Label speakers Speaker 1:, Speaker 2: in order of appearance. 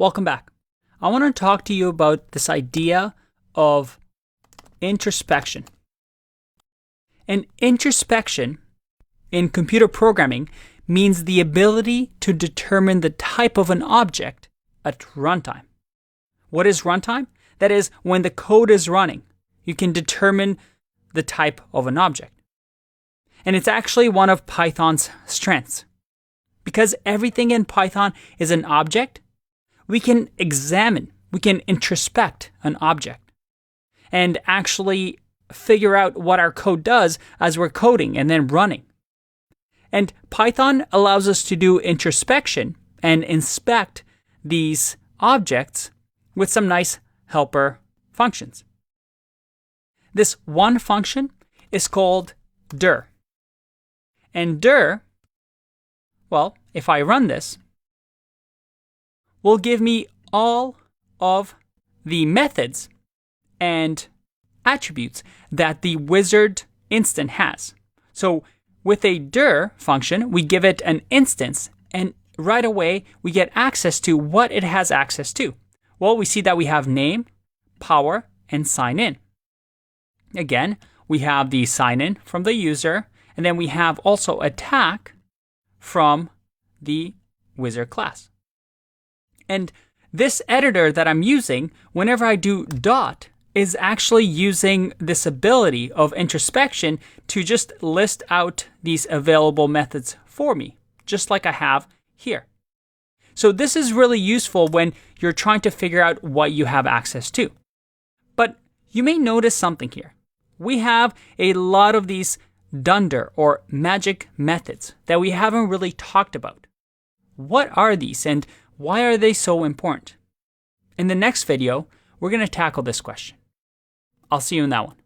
Speaker 1: Welcome back. I want to talk to you about this idea of introspection. And introspection in computer programming means the ability to determine the type of an object at runtime. What is runtime? That is, when the code is running, you can determine the type of an object. And it's actually one of Python's strengths. Because everything in Python is an object, we can introspect an object and actually figure out what our code does as we're coding and then running. And Python allows us to do introspection and inspect these objects with some nice helper functions. This one function is called dir. And dir, well, if I run this, will give me all of the methods and attributes that the wizard instance has. So with a dir function, we give it an instance, and right away we get access to what it has access to. Well, we see that we have name, power, and sign in. Again, we have the sign in from the user, and then we have also attack from the wizard class. And this editor that I'm using, whenever I do dot, is actually using this ability of introspection to just list out these available methods for me, just like I have here. So this is really useful when you're trying to figure out what you have access to. But you may notice something here. We have a lot of these dunder or magic methods that we haven't really talked about. What are these and why are they so important? In the next video, we're going to tackle this question. I'll see you in that one.